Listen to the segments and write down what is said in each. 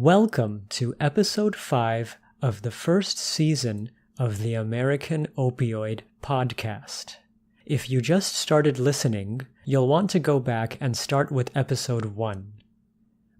Welcome to episode 5 of the first season of the American Opioid podcast. If you just started listening, you'll want to go back and start with episode 1.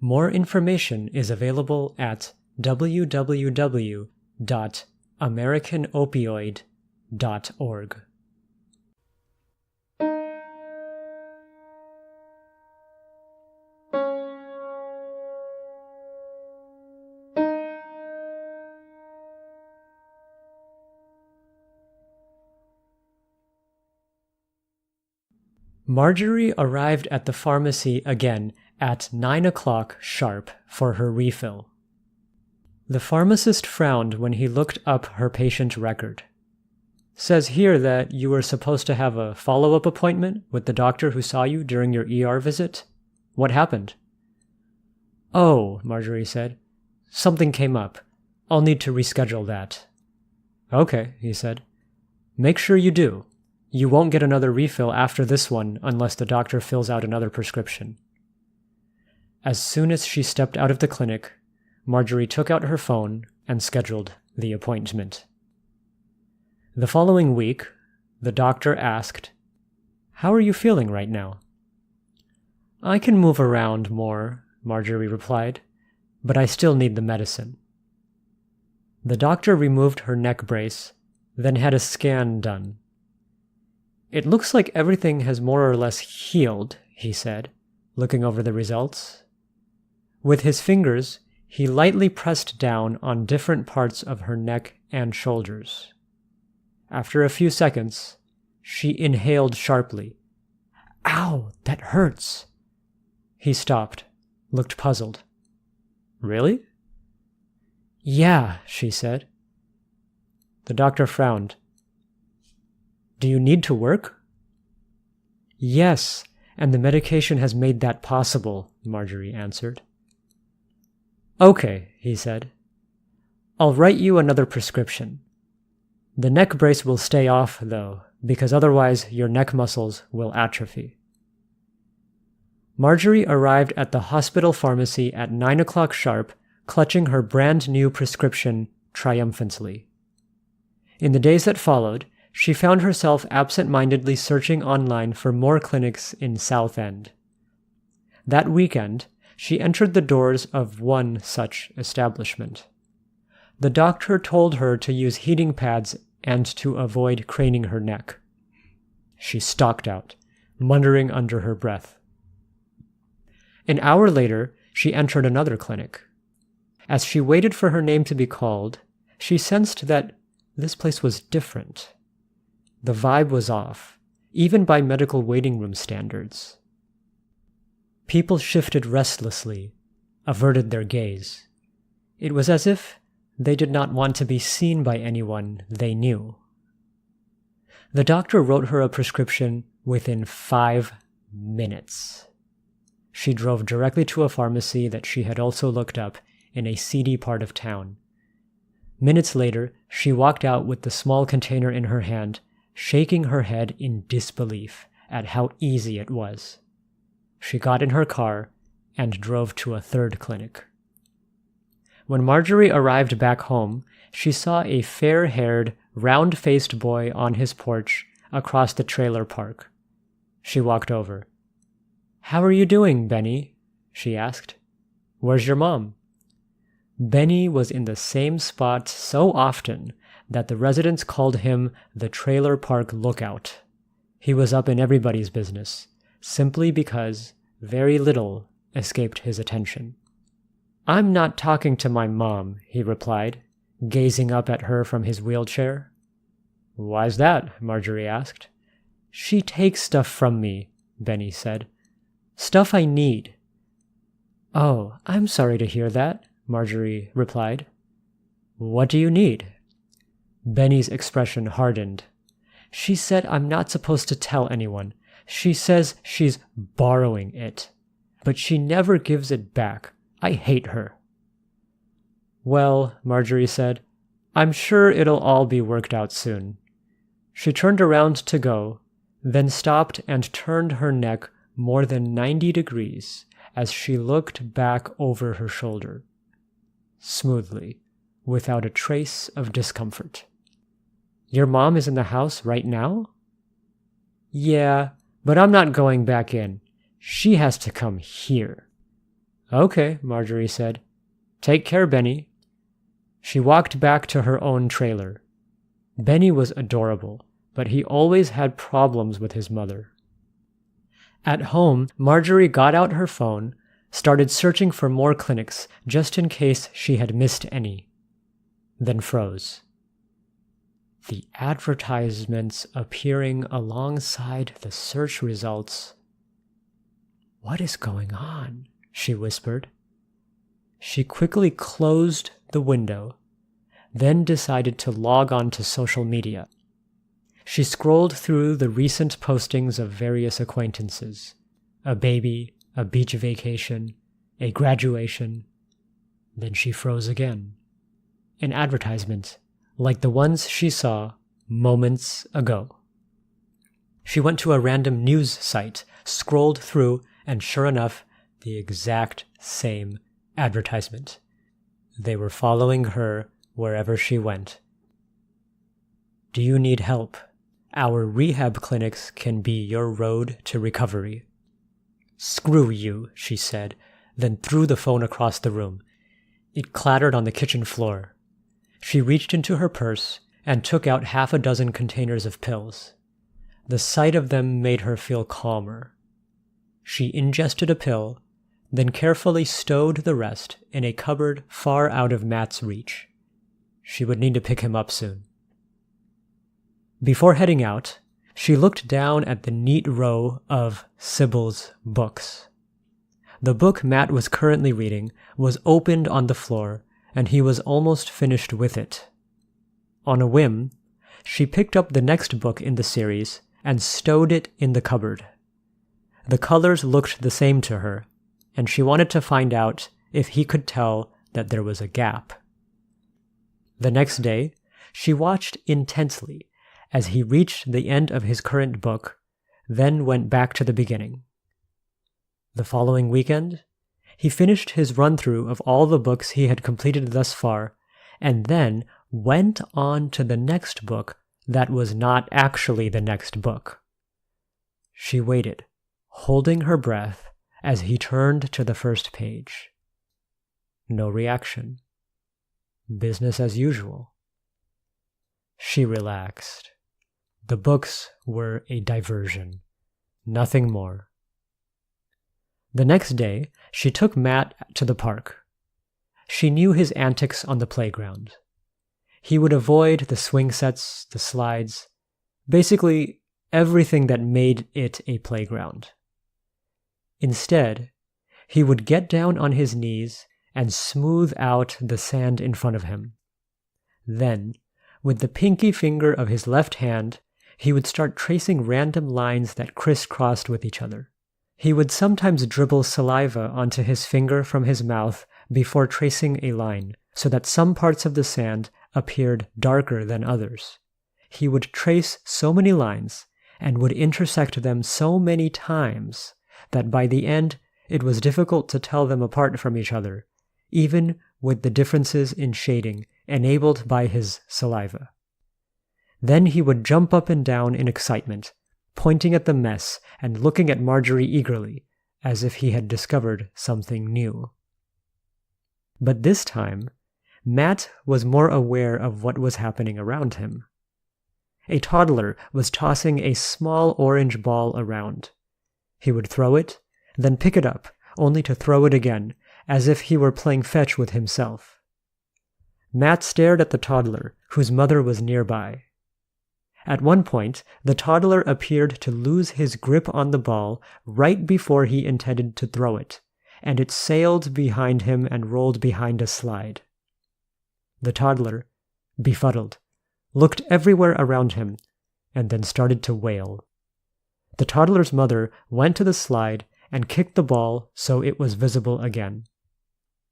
More information is available at www.americanopioid.org. Marjorie arrived at the pharmacy again at 9 o'clock sharp for her refill. The pharmacist frowned when he looked up her patient record. "Says here that you were supposed to have a follow-up appointment with the doctor who saw you during your ER visit. What happened?" "Oh," Marjorie said. "Something came up. I'll need to reschedule that." "Okay," he said. "Make sure you do. You won't get another refill after this one unless the doctor fills out another prescription." As soon as she stepped out of the clinic, Marjorie took out her phone and scheduled the appointment. The following week, the doctor asked, "How are you feeling right now?" "I can move around more," Marjorie replied, "but I still need the medicine." The doctor removed her neck brace, then had a scan done. "It looks like everything has more or less healed," he said, looking over the results. With his fingers, he lightly pressed down on different parts of her neck and shoulders. After a few seconds, she inhaled sharply. "Ow, that hurts!" He stopped, looked puzzled. "Really?" "Yeah," she said. The doctor frowned. "Do you need to work?" "Yes, and the medication has made that possible," Marjorie answered. "Okay," he said. "I'll write you another prescription. The neck brace will stay off, though, because otherwise your neck muscles will atrophy." Marjorie arrived at the hospital pharmacy at 9 o'clock sharp, clutching her brand new prescription triumphantly. In the days that followed, she found herself absent-mindedly searching online for more clinics in South End. That weekend, she entered the doors of one such establishment. The doctor told her to use heating pads and to avoid craning her neck. She stalked out, muttering under her breath. An hour later, she entered another clinic. As she waited for her name to be called, she sensed that this place was different. The vibe was off, even by medical waiting room standards. People shifted restlessly, averted their gaze. It was as if they did not want to be seen by anyone they knew. The doctor wrote her a prescription within 5 minutes. She drove directly to a pharmacy that she had also looked up in a seedy part of town. Minutes later, she walked out with the small container in her hand, shaking her head in disbelief at how easy it was. She got in her car and drove to a third clinic. When Marjorie arrived back home, she saw a fair-haired, round-faced boy on his porch across the trailer park. She walked over. "How are you doing, Benny?" she asked. "Where's your mom?" Benny was in the same spot so often that the residents called him the Trailer Park Lookout. He was up in everybody's business, simply because very little escaped his attention. "I'm not talking to my mom," he replied, gazing up at her from his wheelchair. "Why's that?" Marjorie asked. "She takes stuff from me," Benny said. "Stuff I need." "Oh, I'm sorry to hear that," Marjorie replied. "What do you need?" Benny's expression hardened. "She said I'm not supposed to tell anyone. She says she's borrowing it. But she never gives it back. I hate her." "Well," Marjorie said, "I'm sure it'll all be worked out soon." She turned around to go, then stopped and turned her neck more than 90 degrees as she looked back over her shoulder. smoothly, without a trace of discomfort. "Your mom is in the house right now?" "Yeah, but I'm not going back in. She has to come here." "Okay," Marjorie said. "Take care, Benny." She walked back to her own trailer. Benny was adorable, but he always had problems with his mother. At home, Marjorie got out her phone, started searching for more clinics just in case she had missed any, then froze. The advertisements appearing alongside the search results. "What is going on?" she whispered. She quickly closed the window, then decided to log on to social media. She scrolled through the recent postings of various acquaintances. A baby, a beach vacation, a graduation. Then she froze again. An advertisement, like the ones she saw moments ago. She went to a random news site, scrolled through, and sure enough, the exact same advertisement. They were following her wherever she went. "Do you need help? Our rehab clinics can be your road to recovery." "Screw you," she said, then threw the phone across the room. It clattered on the kitchen floor. She reached into her purse and took out 6 containers of pills. The sight of them made her feel calmer. She ingested a pill, then carefully stowed the rest in a cupboard far out of Matt's reach. She would need to pick him up soon. Before heading out, she looked down at the neat row of Sybil's books. The book Matt was currently reading was opened on the floor, and he was almost finished with it. On a whim, she picked up the next book in the series and stowed it in the cupboard. The colors looked the same to her, and she wanted to find out if he could tell that there was a gap. The next day, she watched intensely as he reached the end of his current book, then went back to the beginning. The following weekend, he finished his run-through of all the books he had completed thus far, and then went on to the next book that was not actually the next book. She waited, holding her breath as he turned to the first page. No reaction. Business as usual. She relaxed. The books were a diversion, nothing more. The next day, she took Matt to the park. She knew his antics on the playground. He would avoid the swing sets, the slides, basically everything that made it a playground. Instead, he would get down on his knees and smooth out the sand in front of him. Then, with the pinky finger of his left hand, he would start tracing random lines that crisscrossed with each other. He would sometimes dribble saliva onto his finger from his mouth before tracing a line, so that some parts of the sand appeared darker than others. He would trace so many lines and would intersect them so many times that by the end it was difficult to tell them apart from each other, even with the differences in shading enabled by his saliva. Then he would jump up and down in excitement, pointing at the mess and looking at Marjorie eagerly, as if he had discovered something new. But this time, Matt was more aware of what was happening around him. A toddler was tossing a small orange ball around. He would throw it, then pick it up, only to throw it again, as if he were playing fetch with himself. Matt stared at the toddler, whose mother was nearby. At one point, the toddler appeared to lose his grip on the ball right before he intended to throw it, and it sailed behind him and rolled behind a slide. The toddler, befuddled, looked everywhere around him, and then started to wail. The toddler's mother went to the slide and kicked the ball so it was visible again.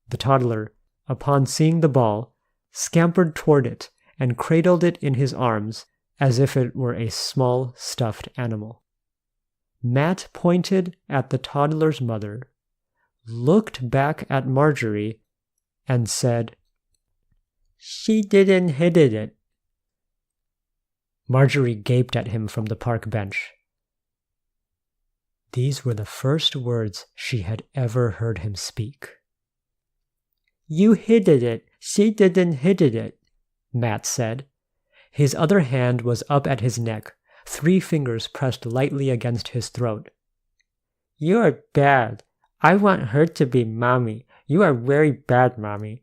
The toddler, upon seeing the ball, scampered toward it and cradled it in his arms as if it were a small stuffed animal. Matt pointed at the toddler's mother, looked back at Marjorie, and said, She didn't hit it. Marjorie gaped at him from the park bench. These were the first words she had ever heard him speak. You hit it. She didn't hit it, Matt said. His other hand was up at his neck, 3 fingers pressed lightly against his throat. You are bad. I want her to be Mommy. You are very bad, Mommy.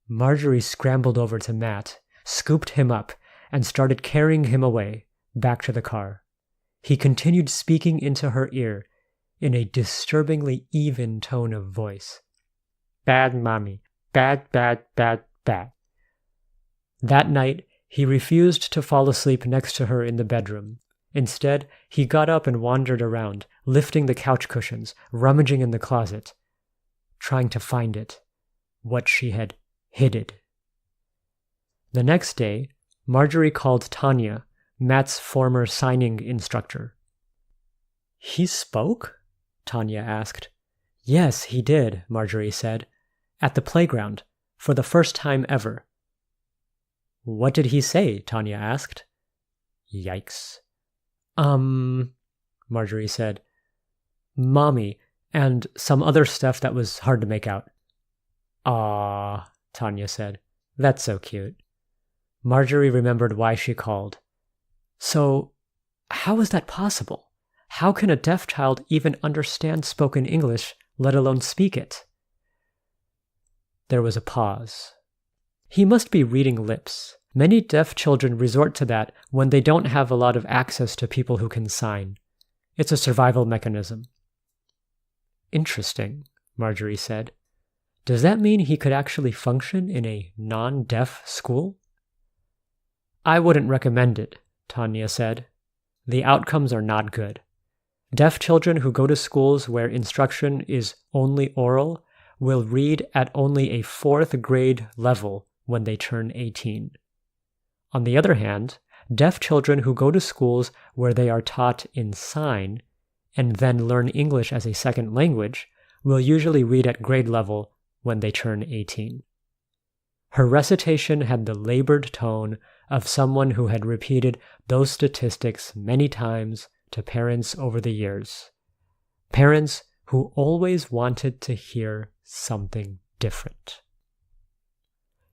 Marjorie scrambled over to Matt, scooped him up, and started carrying him away, back to the car. He continued speaking into her ear in a disturbingly even tone of voice. Bad Mommy. Bad, bad, bad, bad. That night, he refused to fall asleep next to her in the bedroom. Instead, he got up and wandered around, lifting the couch cushions, rummaging in the closet, trying to find it, what she had hidden. The next day, Marjorie called Tanya, Matt's former signing instructor. He spoke? Tanya asked. Yes, he did, Marjorie said. At the playground, for the first time ever. What did he say? Tanya asked. Yikes. Marjorie said. Mommy, and some other stuff that was hard to make out. Aww, Tanya said. That's so cute. Marjorie remembered why she called. So, how is that possible? How can a deaf child even understand spoken English, let alone speak it? There was a pause. He must be reading lips. Many deaf children resort to that when they don't have a lot of access to people who can sign. It's a survival mechanism. Interesting, Marjorie said. Does that mean he could actually function in a non-deaf school? I wouldn't recommend it, Tanya said. The outcomes are not good. Deaf children who go to schools where instruction is only oral will read at only a 4th grade level when they turn 18. On the other hand, deaf children who go to schools where they are taught in sign and then learn English as a second language will usually read at grade level when they turn 18. Her recitation had the labored tone of someone who had repeated those statistics many times to parents over the years. Parents who always wanted to hear something different.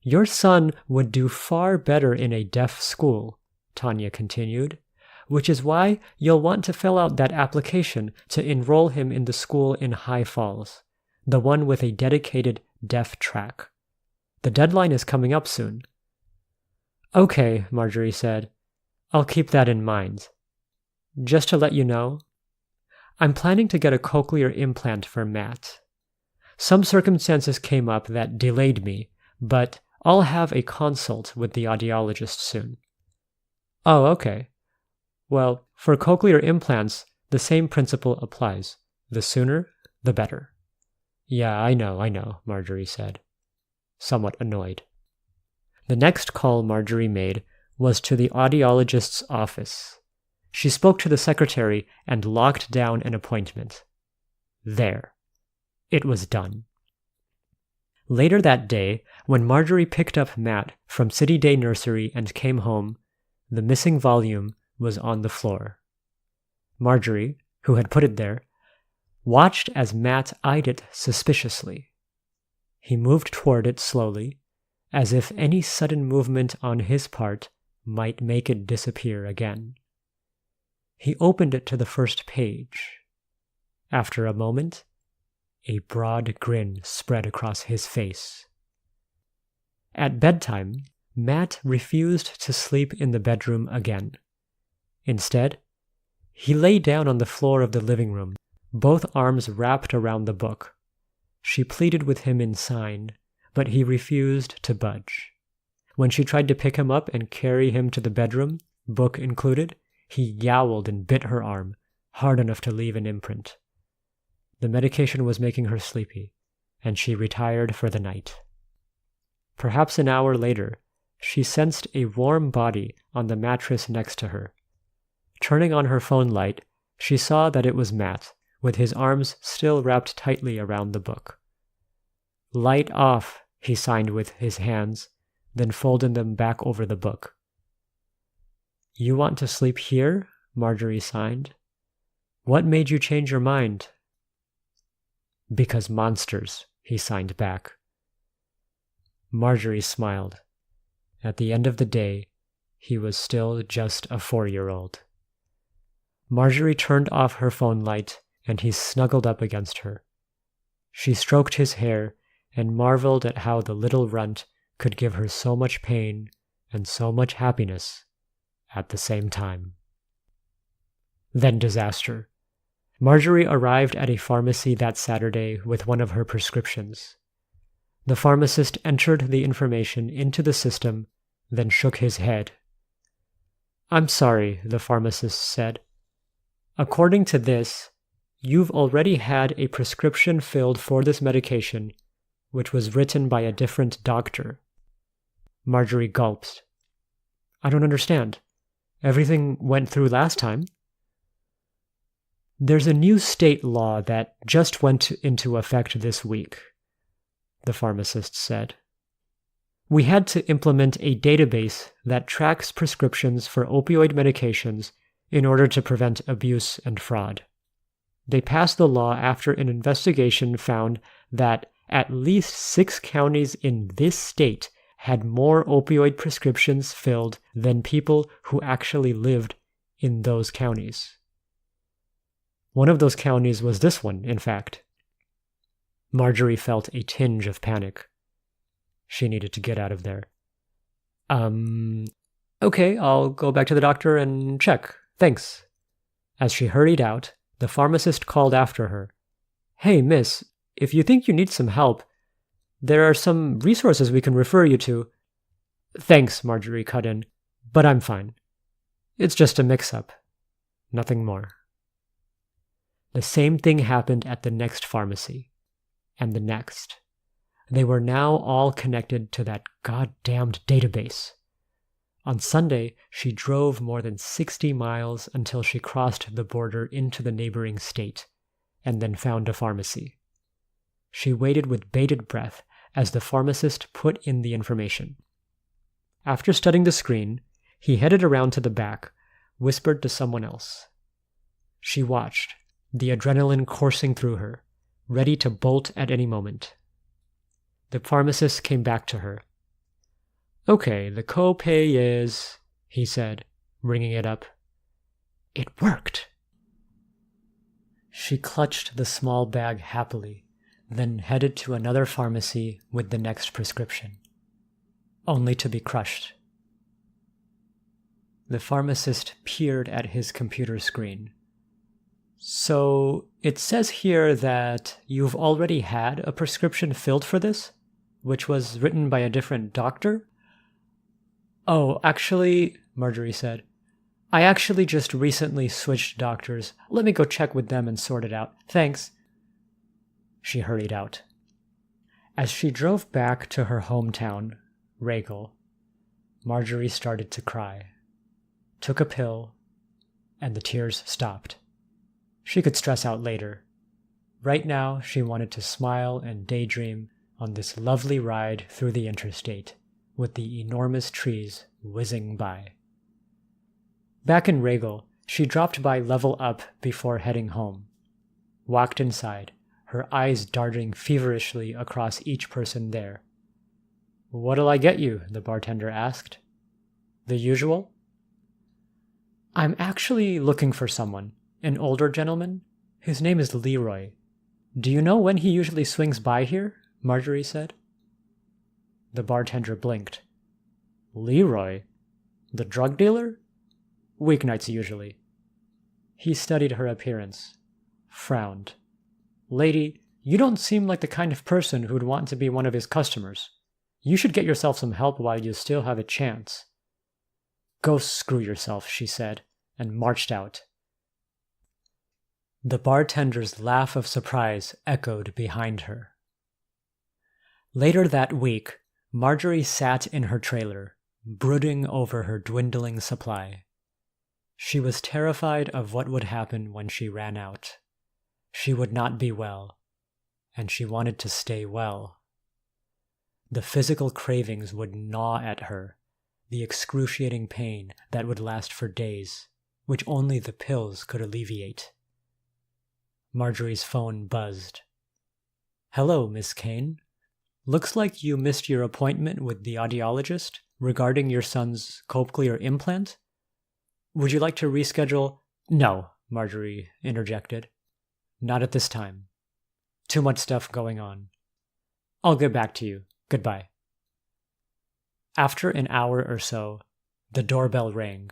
Your son would do far better in a deaf school, Tanya continued, which is why you'll want to fill out that application to enroll him in the school in High Falls, the one with a dedicated deaf track. The deadline is coming up soon. Okay, Marjorie said. I'll keep that in mind. Just to let you know, I'm planning to get a cochlear implant for Matt. Some circumstances came up that delayed me, but I'll have a consult with the audiologist soon. Oh, okay. Well, for cochlear implants, the same principle applies. The sooner, the better. Yeah, I know, Marjorie said, somewhat annoyed. The next call Marjorie made was to the audiologist's office. She spoke to the secretary and locked down an appointment. There. It was done. Later that day, when Marjorie picked up Matt from City Day Nursery and came home, the missing volume was on the floor. Marjorie, who had put it there, watched as Matt eyed it suspiciously. He moved toward it slowly, as if any sudden movement on his part might make it disappear again. He opened it to the first page. After a moment, a broad grin spread across his face. At bedtime, Matt refused to sleep in the bedroom again. Instead, he lay down on the floor of the living room, both arms wrapped around the book. She pleaded with him in sign, but he refused to budge. When she tried to pick him up and carry him to the bedroom, book included, he yowled and bit her arm, hard enough to leave an imprint. The medication was making her sleepy, and she retired for the night. Perhaps an hour later, she sensed a warm body on the mattress next to her. Turning on her phone light, she saw that it was Matt, with his arms still wrapped tightly around the book. Light off, he signed with his hands, then folded them back over the book. "You want to sleep here?" Marjorie signed. "What made you change your mind?" "Because monsters," he signed back. Marjorie smiled. At the end of the day, he was still just a 4-year-old. Marjorie turned off her phone light, and he snuggled up against her. She stroked his hair and marveled at how the little runt could give her so much pain and so much happiness at the same time. Then disaster. Marjorie arrived at a pharmacy that Saturday with one of her prescriptions. The pharmacist entered the information into the system, then shook his head. "I'm sorry," the pharmacist said. "According to this, you've already had a prescription filled for this medication, which was written by a different doctor." Marjorie gulped. "I don't understand. Everything went through last time." "There's a new state law that just went into effect this week," the pharmacist said. "We had to implement a database that tracks prescriptions for opioid medications in order to prevent abuse and fraud. They passed the law after an investigation found that at least 6 counties in this state had more opioid prescriptions filled than people who actually lived in those counties. One of those counties was this one, in fact." Marjorie felt a tinge of panic. She needed to get out of there. Okay, I'll go back to the doctor and check. Thanks." As she hurried out, the pharmacist called after her. "Hey, miss, if you think you need some help, there are some resources we can refer you to." "Thanks," Marjorie cut in, "but I'm fine. It's just a mix-up. Nothing more." The same thing happened at the next pharmacy, and the next. They were now all connected to that goddamned database. On Sunday, she drove more than 60 miles until she crossed the border into the neighboring state, and then found a pharmacy. She waited with bated breath as the pharmacist put in the information. After studying the screen, he headed around to the back, whispered to someone else. She watched, the adrenaline coursing through her, ready to bolt at any moment. The pharmacist came back to her. "Okay, the copay is," he said, ringing it up. It worked! She clutched the small bag happily, then headed to another pharmacy with the next prescription, only to be crushed. The pharmacist peered at his computer screen. "So, it says here that you've already had a prescription filled for this, which was written by a different doctor?" "Oh, actually," Marjorie said, "I actually just recently switched doctors. Let me go check with them and sort it out. Thanks." She hurried out. As she drove back to her hometown, Regal, Marjorie started to cry, took a pill, and the tears stopped. She could stress out later. Right now, she wanted to smile and daydream on this lovely ride through the interstate, with the enormous trees whizzing by. Back in Regal, she dropped by Level Up before heading home. Walked inside, her eyes darting feverishly across each person there. "What'll I get you?" the bartender asked. "The usual?" "I'm actually looking for someone, an older gentleman. His name is Leroy. Do you know when he usually swings by here?" Marjorie said. The bartender blinked. "Leroy? The drug dealer?" "Weeknights usually." He studied her appearance, frowned. "Lady, you don't seem like the kind of person who'd want to be one of his customers. You should get yourself some help while you still have a chance." "Go screw yourself," she said, and marched out. The bartender's laugh of surprise echoed behind her. Later that week, Marjorie sat in her trailer, brooding over her dwindling supply. She was terrified of what would happen when she ran out. She would not be well, and she wanted to stay well. The physical cravings would gnaw at her, the excruciating pain that would last for days, which only the pills could alleviate. Marjorie's phone buzzed. "Hello, Miss Kane. Looks like you missed your appointment with the audiologist regarding your son's cochlear implant. Would you like to reschedule?" "No," Marjorie interjected. "Not at this time. Too much stuff going on. I'll get back to you. Goodbye." After an hour or so, the doorbell rang.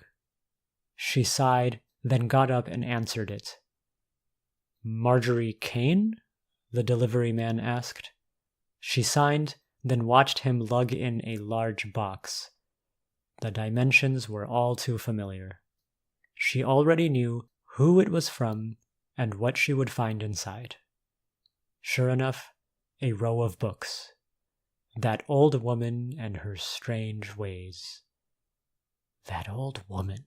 She sighed, then got up and answered it. "Marjorie Kane?" the delivery man asked. She signed, then watched him lug in a large box. The dimensions were all too familiar. She already knew who it was from and what she would find inside. Sure enough, a row of books. That old woman and her strange ways. That old woman.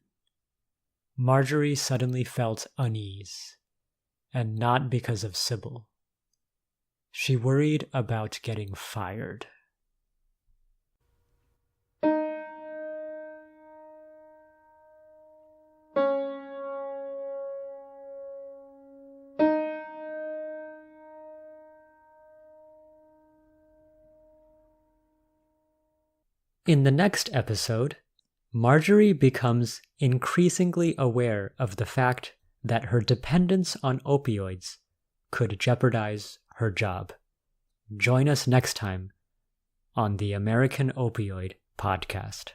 Marjorie suddenly felt unease, and not because of Sybil. She worried about getting fired. In the next episode, Marjorie becomes increasingly aware of the fact that her dependence on opioids could jeopardize her job. Join us next time on the American Opioid Podcast.